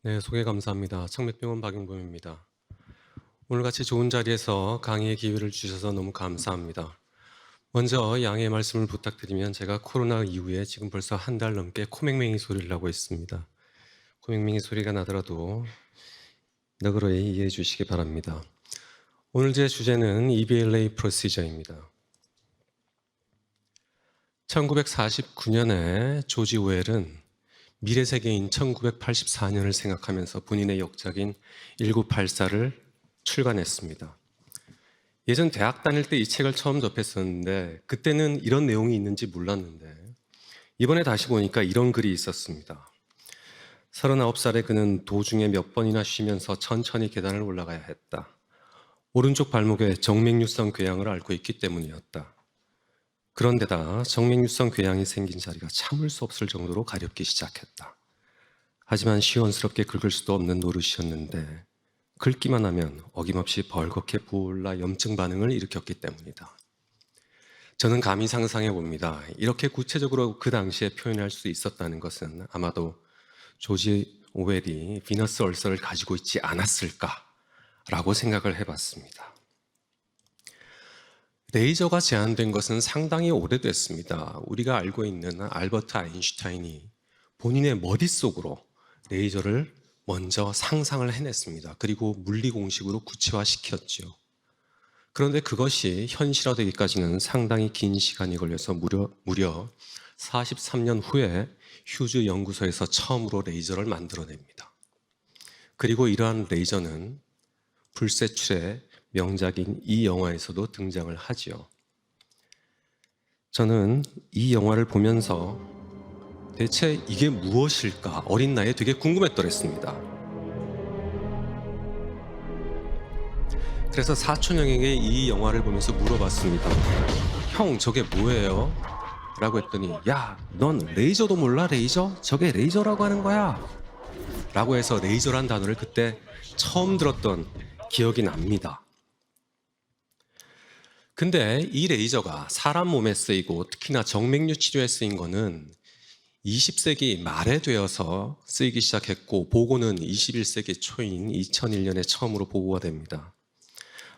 네, 소개 감사합니다. 청맥병원 박용범입니다. 오늘같이 좋은 자리에서 강의의 기회를 주셔서 너무 감사합니다. 먼저 양해의 말씀을 부탁드리면 제가 코로나 이후에 지금 벌써 한 달 넘게 코맹맹이 소리를 하고 있습니다. 코맹맹이 소리가 나더라도 너그러이 이해해 주시기 바랍니다. 오늘 제 주제는 EBLA 프로시저입니다. 1949년에 조지 오웰은 미래 세계인 1984년을 생각하면서 본인의 역작인 1984를 출간했습니다. 예전 대학 다닐 때 이 책을 처음 접했었는데 그때는 이런 내용이 있는지 몰랐는데 이번에 다시 보니까 이런 글이 있었습니다. 39살의 그는 도중에 몇 번이나 쉬면서 천천히 계단을 올라가야 했다. 오른쪽 발목에 정맥류성 궤양을 앓고 있기 때문이었다. 그런데다 정맥류성 궤양이 생긴 자리가 참을 수 없을 정도로 가렵기 시작했다. 하지만 시원스럽게 긁을 수도 없는 노릇이었는데 긁기만 하면 어김없이 벌겋게 부어올라 염증 반응을 일으켰기 때문이다. 저는 감히 상상해 봅니다. 이렇게 구체적으로 그 당시에 표현할 수 있었다는 것은 아마도 조지 오웰이 비너스 얼서를 가지고 있지 않았을까라고 생각을 해봤습니다. 레이저가 제안된 것은 상당히 오래됐습니다. 우리가 알고 있는 알버트 아인슈타인이 본인의 머릿속으로 레이저를 먼저 상상을 해냈습니다. 그리고 물리 공식으로 구체화시켰죠. 그런데 그것이 현실화되기까지는 상당히 긴 시간이 걸려서 무려 43년 후에 휴즈 연구소에서 처음으로 레이저를 만들어냅니다. 그리고 이러한 레이저는 불세출의 명작인 이 영화에서도 등장을 하지요. 저는 이 영화를 보면서 대체 이게 무엇일까 어린 나이에 되게 궁금했더랬습니다. 그래서 사촌형에게 이 영화를 보면서 물어봤습니다. 형, 저게 뭐예요? 라고 했더니 야, 넌 레이저도 몰라? 레이저? 저게 레이저라고 하는 거야 라고 해서 레이저란 단어를 그때 처음 들었던 기억이 납니다. 근데 이 레이저가 사람 몸에 쓰이고 특히나 정맥류 치료에 쓰인 거는 20세기 말에 되어서 쓰이기 시작했고 보고는 21세기 초인 2001년에 처음으로 보고가 됩니다.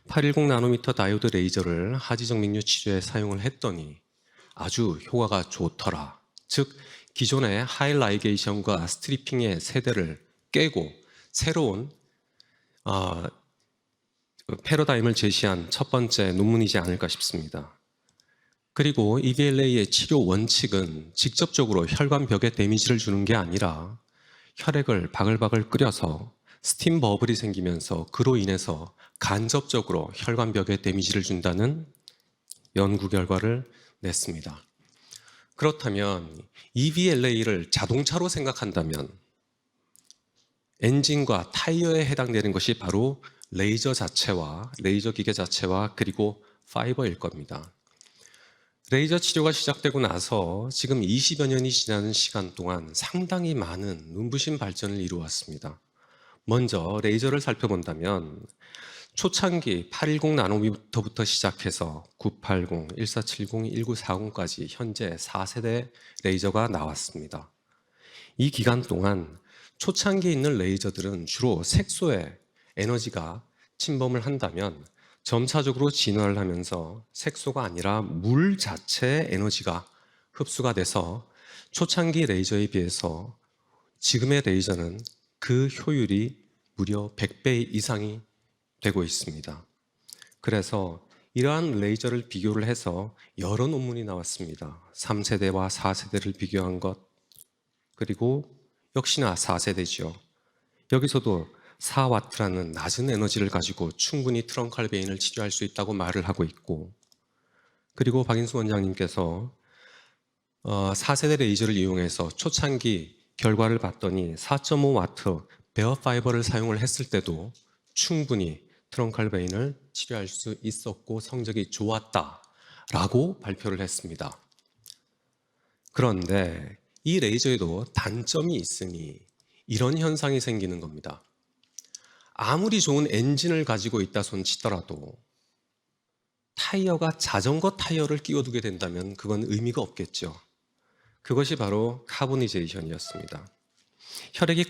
810 나노미터 다이오드 레이저를 하지정맥류 치료에 사용을 했더니 아주 효과가 좋더라. 즉 기존의 하이라이게이션과 스트리핑의 세대를 깨고 새로운 패러다임을 제시한 첫 번째 논문이지 않을까 싶습니다. 그리고 EBLA의 치료 원칙은 직접적으로 혈관벽에 데미지를 주는 게 아니라 혈액을 바글바글 끓여서 스팀 버블이 생기면서 그로 인해서 간접적으로 혈관벽에 데미지를 준다는 연구 결과를 냈습니다. 그렇다면 EBLA를 자동차로 생각한다면 엔진과 타이어에 해당되는 것이 바로 레이저 자체와 레이저 기계 자체와 그리고 파이버일 겁니다. 레이저 치료가 시작되고 나서 지금 20여 년이 지나는 시간 동안 상당히 많은 눈부신 발전을 이루었습니다. 먼저 레이저를 살펴본다면 초창기 810 나노미터부터 시작해서 980, 1470, 1940까지 현재 4세대 레이저가 나왔습니다. 이 기간 동안 초창기에 있는 레이저들은 주로 색소에 에너지가 침범을 한다면 점차적으로 진화를 하면서 색소가 아니라 물 자체의 에너지가 흡수가 돼서 초창기 레이저에 비해서 지금의 레이저는 그 효율이 무려 100배 이상이 되고 있습니다. 그래서 이러한 레이저를 비교를 해서 여러 논문이 나왔습니다. 3세대와 4세대를 비교한 것, 그리고 역시나 4세대죠. 여기서도 4와트라는 낮은 에너지를 가지고 충분히 트렁칼 베인을 치료할 수 있다고 말을 하고 있고, 그리고 박인수 원장님께서 4세대 레이저를 이용해서 초창기 결과를 봤더니 4.5와트 베어 파이버를 사용을 했을 때도 충분히 트렁칼 베인을 치료할 수 있었고 성적이 좋았다라고 발표를 했습니다. 그런데 이 레이저에도 단점이 있으니 이런 현상이 생기는 겁니다. 아무리 좋은 엔진을 가지고 있다 손 치더라도 타이어가 자전거 타이어를 끼워두게 된다면 그건 의미가 없겠죠. 그것이 바로 카보니제이션이었습니다. 혈액이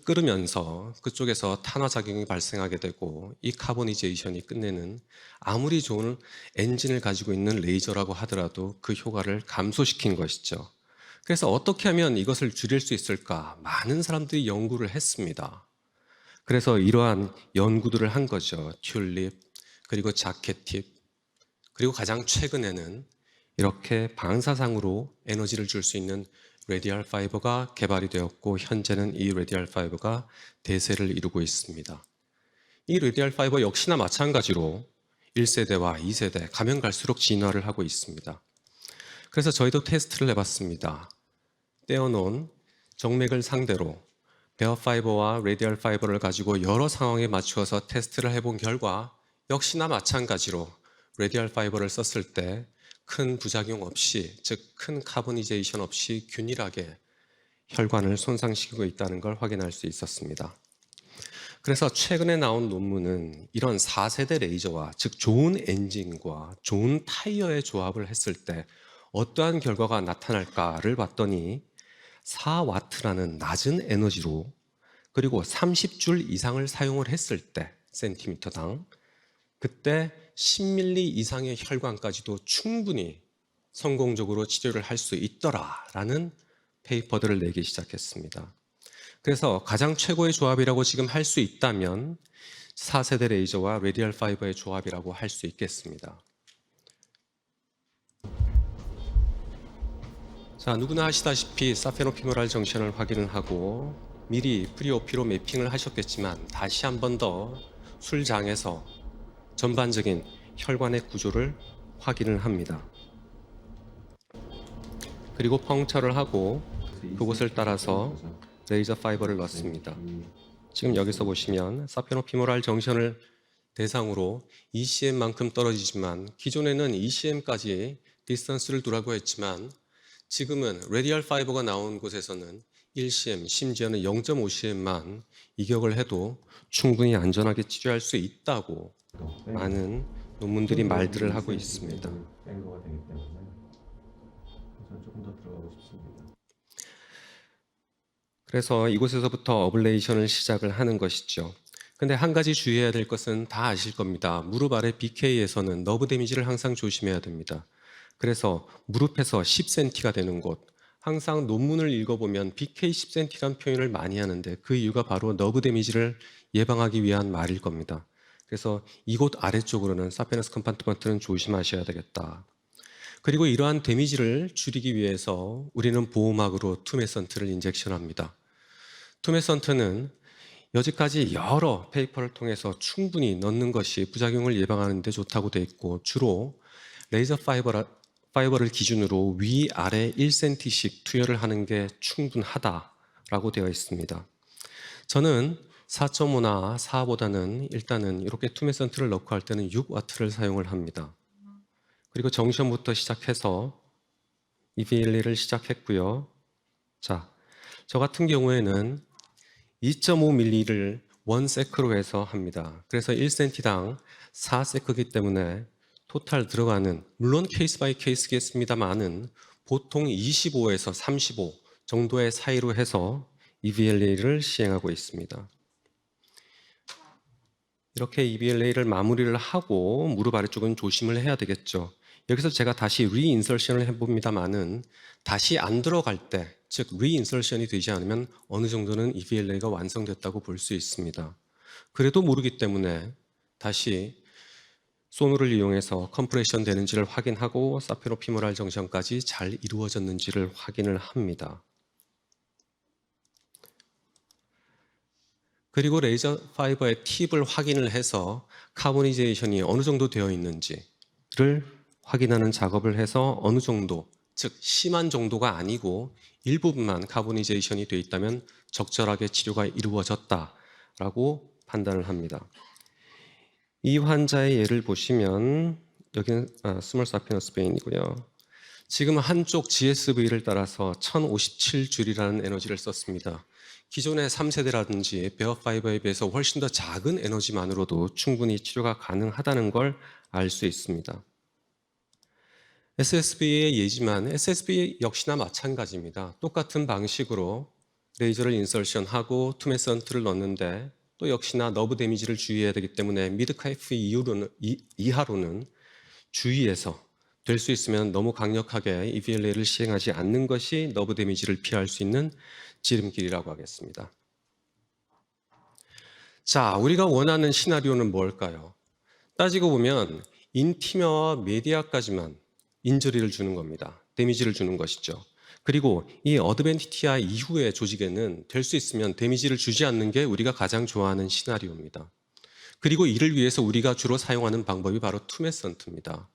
끓으면서 그쪽에서 탄화작용이 발생하게 되고 이 카보니제이션이 끝내는 아무리 좋은 엔진을 가지고 있는 레이저라고 하더라도 그 효과를 감소시킨 것이죠. 그래서 어떻게 하면 이것을 줄일 수 있을까? 많은 사람들이 연구를 했습니다. 그래서 이러한 연구들을 한 거죠. 튤립, 그리고 자켓팁, 그리고 가장 최근에는 이렇게 방사상으로 에너지를 줄 수 있는 레디알 파이버가 개발이 되었고 현재는 이 레디알 파이버가 대세를 이루고 있습니다. 이 레디알 파이버 역시나 마찬가지로 1세대와 2세대 가면 갈수록 진화를 하고 있습니다. 그래서 저희도 테스트를 해봤습니다. 떼어놓은 정맥을 상대로 베어 파이버와 레디알 파이버를 가지고 여러 상황에 맞추어서 테스트를 해본 결과 역시나 마찬가지로 레디알 파이버를 썼을 때 큰 부작용 없이, 즉 큰 카보니제이션 없이 균일하게 혈관을 손상시키고 있다는 걸 확인할 수 있었습니다. 그래서 최근에 나온 논문은 이런 4세대 레이저와, 즉 좋은 엔진과 좋은 타이어의 조합을 했을 때 어떠한 결과가 나타날까를 봤더니 4와트라는 낮은 에너지로 그리고 30줄 이상을 사용을 했을 때 센티미터당 그때 10밀리 이상의 혈관까지도 충분히 성공적으로 치료를 할 수 있더라라는 페이퍼들을 내기 시작했습니다. 그래서 가장 최고의 조합이라고 지금 할 수 있다면 4세대 레이저와 레디얼 파이버의 조합이라고 할 수 있겠습니다. 자, 누구나 아시다시피 사페노피모랄 정션을 확인을 하고 미리 프리오피로 매핑을 하셨겠지만 다시 한 번 더 술장에서 전반적인 혈관의 구조를 확인을 합니다. 그리고 펑처를 하고 그곳을 따라서 레이저 파이버를 넣습니다. 지금 여기서 보시면 사페노피모랄 정션을 대상으로 ECM만큼 떨어지지만 기존에는 ECM까지 디스턴스를 두라고 했지만 지금은 레디얼 파이버가 나온 곳에서는 1cm, 심지어는 0.5cm만 이격을 해도 충분히 안전하게 치료할 수 있다고 많은 논문들이 말들을 하고 있습니다. 그래서 이곳에서부터 어블레이션을 시작을 하는 것이죠. 근데 한 가지 주의해야 될 것은 다 아실 겁니다. 무릎 아래 BK에서는 너브 데미지를 항상 조심해야 됩니다. 그래서 무릎에서 10cm가 되는 곳, 항상 논문을 읽어보면 BK 10cm라는 표현을 많이 하는데 그 이유가 바로 너브 데미지를 예방하기 위한 말일 겁니다. 그래서 이곳 아래쪽으로는 사페너스 컴파트먼트는 조심하셔야 되겠다. 그리고 이러한 데미지를 줄이기 위해서 우리는 보호막으로 투메선트를 인젝션합니다. 투메선트는 여지까지 여러 페이퍼를 통해서 충분히 넣는 것이 부작용을 예방하는 데 좋다고 되어 있고 주로 레이저 파이버를 기준으로 위아래 1cm씩 투여를 하는 게 충분하다라고 되어 있습니다. 저는 4.5나 4보다는 일단은 이렇게 투메선트를 넣고 할 때는 6와트를 사용을 합니다. 그리고 정션부터 시작해서 EVLA를 시작했고요. 자, 저 같은 경우에는 2.5mm를 1세크로 해서 합니다. 그래서 1cm당 4세크이기 때문에 토탈 들어가는, 물론 케이스 바이 케이스겠습니다만은 보통 25에서 35 정도의 사이로 해서 EVLA를 시행하고 있습니다. 이렇게 EVLA를 마무리를 하고 무릎 아래쪽은 조심을 해야 되겠죠. 여기서 제가 다시 리인설션을 해봅니다만은 다시 안 들어갈 때, 즉 리인설션이 되지 않으면 어느 정도는 EVLA가 완성됐다고 볼 수 있습니다. 그래도 모르기 때문에 다시 소노를 이용해서 컴프레션 되는지를 확인하고 사페노피모랄 정션까지 잘 이루어졌는지를 확인을 합니다. 그리고 레이저 파이버의 팁을 확인을 해서 카보니제이션이 어느 정도 되어 있는지를 확인하는 작업을 해서 어느 정도, 즉 심한 정도가 아니고 일부분만 카보니제이션이 되어 있다면 적절하게 치료가 이루어졌다라고 판단을 합니다. 이 환자의 예를 보시면 여기는 스몰 사피너스 베인이고요. 지금 한쪽 GSV를 따라서 1057줄이라는 에너지를 썼습니다. 기존의 3세대라든지 베어 파이버에 비해서 훨씬 더 작은 에너지만으로도 충분히 치료가 가능하다는 걸 알 수 있습니다. SSV의 예지만 SSV 역시나 마찬가지입니다. 똑같은 방식으로 레이저를 인설션하고 투메선트를 넣는데 또 역시나 너브 데미지를 주의해야 되기 때문에 미드카이프 이하로는 주의해서 될 수 있으면 너무 강력하게 EVLA를 시행하지 않는 것이 너브 데미지를 피할 수 있는 지름길이라고 하겠습니다. 자, 우리가 원하는 시나리오는 뭘까요? 따지고 보면 인티머와 메디아까지만 인저리를 주는 겁니다. 데미지를 주는 것이죠. 그리고 이 어드밴티티아 이후의 조직에는 될 수 있으면 데미지를 주지 않는 게 우리가 가장 좋아하는 시나리오입니다. 그리고 이를 위해서 우리가 주로 사용하는 방법이 바로 투메선트입니다.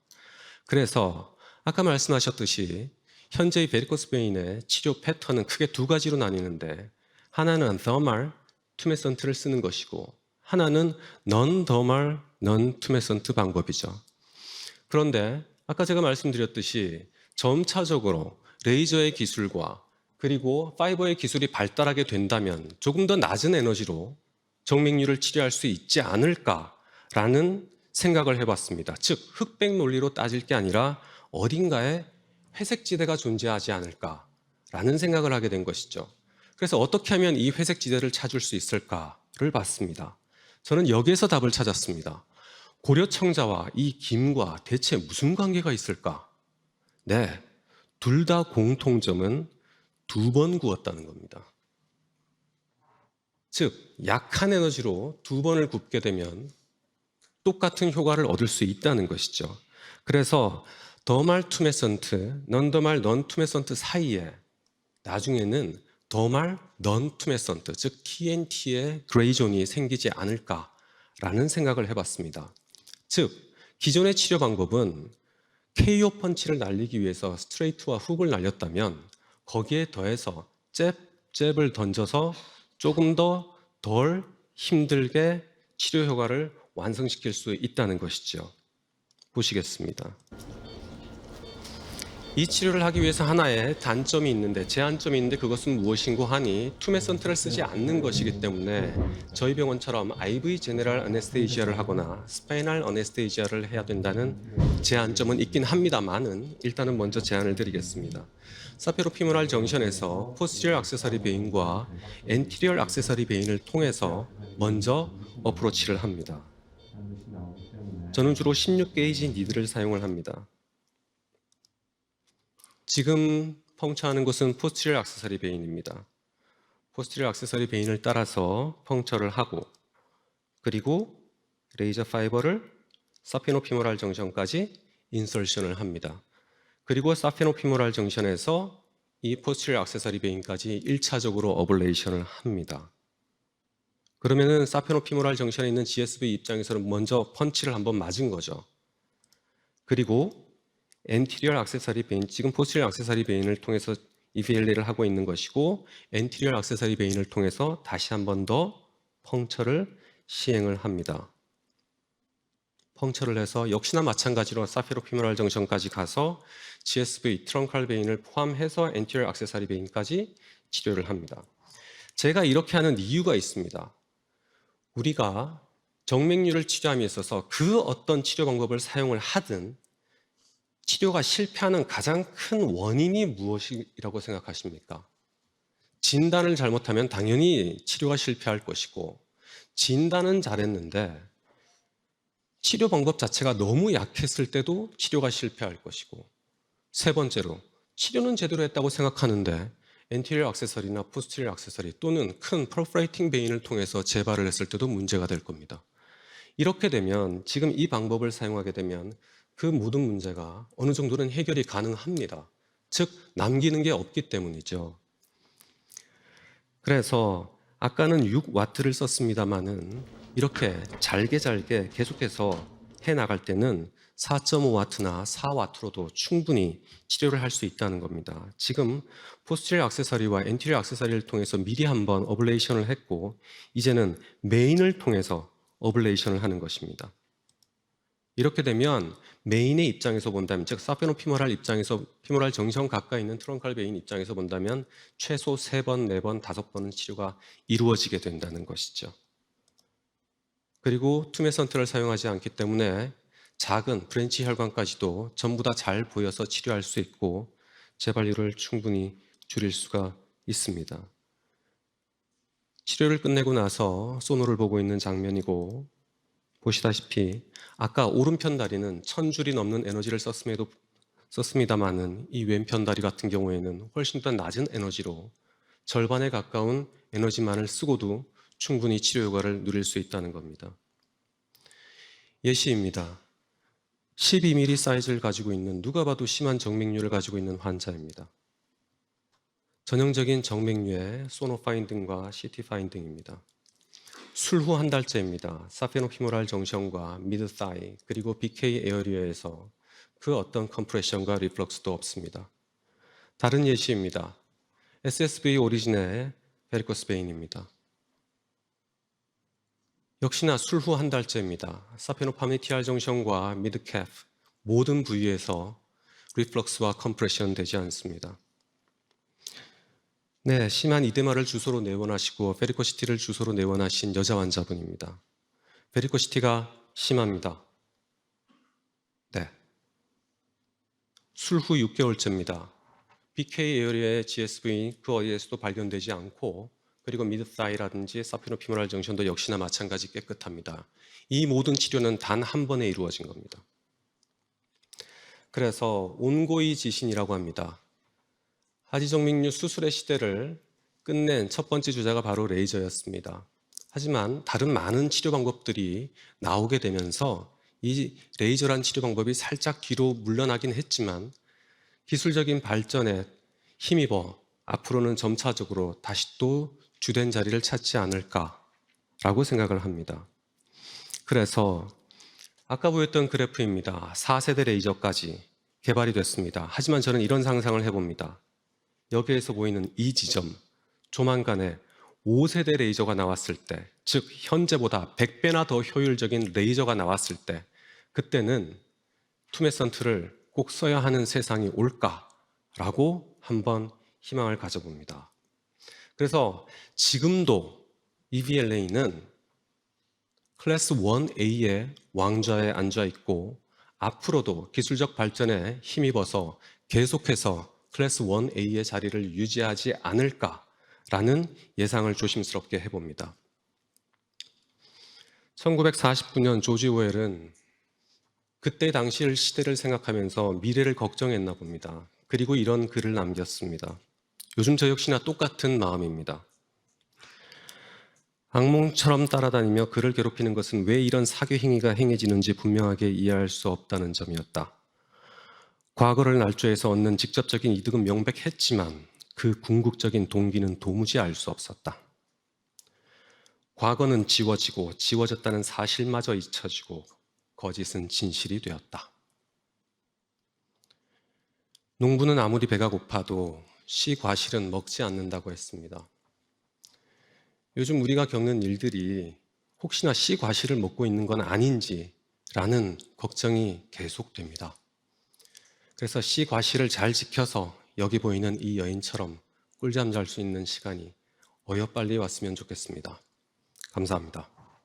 그래서 아까 말씀하셨듯이 현재의 베리코스 베인의 치료 패턴은 크게 두 가지로 나뉘는데 하나는 더말 투메선트를 쓰는 것이고 하나는 non-더말 non-투메선트 방법이죠. 그런데 아까 제가 말씀드렸듯이 점차적으로 레이저의 기술과 그리고 파이버의 기술이 발달하게 된다면 조금 더 낮은 에너지로 정맥류를 치료할 수 있지 않을까라는 생각을 해봤습니다. 즉 흑백 논리로 따질 게 아니라 어딘가에 회색지대가 존재하지 않을까라는 생각을 하게 된 것이죠. 그래서 어떻게 하면 이 회색지대를 찾을 수 있을까를 봤습니다. 저는 여기에서 답을 찾았습니다. 고려청자와 이 김과 대체 무슨 관계가 있을까? 네, 둘 다 공통점은 2번 구웠다는 겁니다. 즉, 약한 에너지로 2번을 굽게 되면 똑같은 효과를 얻을 수 있다는 것이죠. 그래서 더말 투메선트, 넌더말 넌투메선트 사이에 나중에는 더말 넌투메선트, 즉 TNT의 그레이존이 생기지 않을까라는 생각을 해봤습니다. 즉, 기존의 치료 방법은 KO 펀치를 날리기 위해서 스트레이트와 훅을 날렸다면 거기에 더해서 잽을 던져서 조금 더 덜 힘들게 치료 효과를 완성시킬 수 있다는 것이죠. 보시겠습니다. 이 치료를 하기 위해서 하나의 단점이 있는데 제한점이 있는데 그것은 무엇인고 하니 투메선트를 쓰지 않는 것이기 때문에 저희 병원처럼 IV 제네럴 아네스테이지아를 하거나 스파이널 아네스테이지아를 해야 된다는 제한점은 있긴 합니다만은 일단은 먼저 제안을 드리겠습니다. 사페로피모랄 정션에서 포스티리어 액세서리 베인과 엔티리얼 액세서리 베인을 통해서 먼저 어프로치를 합니다. 저는 주로 16게이지 니드를 사용을 합니다. 지금 펑처하는 곳은 포스티리어 액세서리 베인입니다. 포스티리어 액세서리 베인을 따라서 펑처를 하고 그리고 레이저 파이버를 사페노피모랄 정션까지 인설션을 합니다. 그리고 사페노피모랄 정션에서 이 포스티리어 액세서리 베인까지 1차적으로 어블레이션을 합니다. 그러면은 사페노피모랄 정션에 있는 GSV 입장에서는 먼저 펀치를 한번 맞은 거죠. 그리고 엔티리얼 액세서리 베인, 지금 포스티리얼 액세서리 베인을 통해서 EVLA를 하고 있는 것이고 엔티리얼 액세서리 베인을 통해서 다시 한 번 더 펑처를 시행을 합니다. 펑처를 해서 역시나 마찬가지로 사페로피모랄 정션까지 가서 GSV, 트렁칼 베인을 포함해서 엔티리얼 액세서리 베인까지 치료를 합니다. 제가 이렇게 하는 이유가 있습니다. 우리가 정맥류를 치료함에 있어서 그 어떤 치료 방법을 사용을 하든 치료가 실패하는 가장 큰 원인이 무엇이라고 생각하십니까? 진단을 잘못하면 당연히 치료가 실패할 것이고 진단은 잘했는데 치료 방법 자체가 너무 약했을 때도 치료가 실패할 것이고 세 번째로 치료는 제대로 했다고 생각하는데 엔티리어 액세서리나 포스티리어 액세서리 또는 큰 퍼포레이팅 베인을 통해서 재발을 했을 때도 문제가 될 겁니다. 이렇게 되면 지금 이 방법을 사용하게 되면 그 모든 문제가 어느 정도는 해결이 가능합니다. 즉 남기는 게 없기 때문이죠. 그래서 아까는 6와트를 썼습니다마는 이렇게 잘게 계속해서 해나갈 때는 4.5와트나 4와트로도 충분히 치료를 할 수 있다는 겁니다. 지금 포스티리어 액세서리와 엔티리어 액세서리를 통해서 미리 한번 어블레이션을 했고 이제는 메인을 통해서 어블레이션을 하는 것입니다. 이렇게 되면 메인의 입장에서 본다면 즉 사페노피모랄 입장에서 피모랄 정션 가까이 있는 트렁칼 베인 입장에서 본다면 최소 3번, 4번, 5번은 치료가 이루어지게 된다는 것이죠. 그리고 투메선트를 사용하지 않기 때문에 작은 브랜치 혈관까지도 전부 다 잘 보여서 치료할 수 있고 재발률을 충분히 줄일 수가 있습니다. 치료를 끝내고 나서 소노를 보고 있는 장면이고, 보시다시피 아까 오른편 다리는 1000줄이 넘는 에너지를 썼습니다만은 이 왼편 다리 같은 경우에는 훨씬 더 낮은 에너지로 절반에 가까운 에너지만을 쓰고도 충분히 치료 효과를 누릴 수 있다는 겁니다. 예시입니다. 12mm 사이즈를 가지고 있는, 누가 봐도 심한 정맥류를 가지고 있는 환자입니다. 전형적인 정맥류의 소노 파인딩과 CT 파인딩입니다. 술 후 한 달째입니다. 사페노피모랄 정션과 미드 사이 그리고 BK 에어리어에서 그 어떤 컴프레션과 리플럭스도 없습니다. 다른 예시입니다. SSV 오리진의 베리코스 베인입니다. 역시나 술 후 한 달째입니다. 사페노파미티알 정션과 미드 캡 모든 부위에서 리플럭스와 컴프레션 되지 않습니다. 네, 심한 이데마를 주소로 내원하시고 베리코시티를 주소로 내원하신 여자 환자분입니다. 베리코시티가 심합니다. 네. 술 후 6개월째입니다. BK 에어리의 GSV 그 어디에서도 발견되지 않고, 그리고 미드사이라든지 사피노피모랄 정션도 역시나 마찬가지 깨끗합니다. 이 모든 치료는 단 한 번에 이루어진 겁니다. 그래서 온고이 지신이라고 합니다. 하지정맥류 수술의 시대를 끝낸 첫 번째 주자가 바로 레이저였습니다. 하지만 다른 많은 치료 방법들이 나오게 되면서 이 레이저란 치료 방법이 살짝 뒤로 물러나긴 했지만 기술적인 발전에 힘입어 앞으로는 점차적으로 다시 또 주된 자리를 찾지 않을까라고 생각을 합니다. 그래서 아까 보였던 그래프입니다. 4세대 레이저까지 개발이 됐습니다. 하지만 저는 이런 상상을 해봅니다. 여기에서 보이는 이 지점, 조만간에 5세대 레이저가 나왔을 때, 즉 현재보다 100배나 더 효율적인 레이저가 나왔을 때, 그때는 투메선트를 꼭 써야 하는 세상이 올까라고 한번 희망을 가져봅니다. 그래서 지금도 EVLA는 클래스 1A의 왕좌에 앉아 있고, 앞으로도 기술적 발전에 힘입어서 계속해서 클래스 1A의 자리를 유지하지 않을까라는 예상을 조심스럽게 해봅니다. 1949년 조지 오웰은 그때 당시 시대를 생각하면서 미래를 걱정했나 봅니다. 그리고 이런 글을 남겼습니다. 요즘 저 역시나 똑같은 마음입니다. 악몽처럼 따라다니며 그를 괴롭히는 것은 왜 이런 사교 행위가 행해지는지 분명하게 이해할 수 없다는 점이었다. 과거를 날조해서 얻는 직접적인 이득은 명백했지만 그 궁극적인 동기는 도무지 알 수 없었다. 과거는 지워지고 지워졌다는 사실마저 잊혀지고 거짓은 진실이 되었다. 농부는 아무리 배가 고파도 씨 과실은 먹지 않는다고 했습니다. 요즘 우리가 겪는 일들이 혹시나 씨 과실을 먹고 있는 건 아닌지라는 걱정이 계속됩니다. 그래서 씨 과실을 잘 지켜서 여기 보이는 이 여인처럼 꿀잠 잘 수 있는 시간이 어여빨리 왔으면 좋겠습니다. 감사합니다.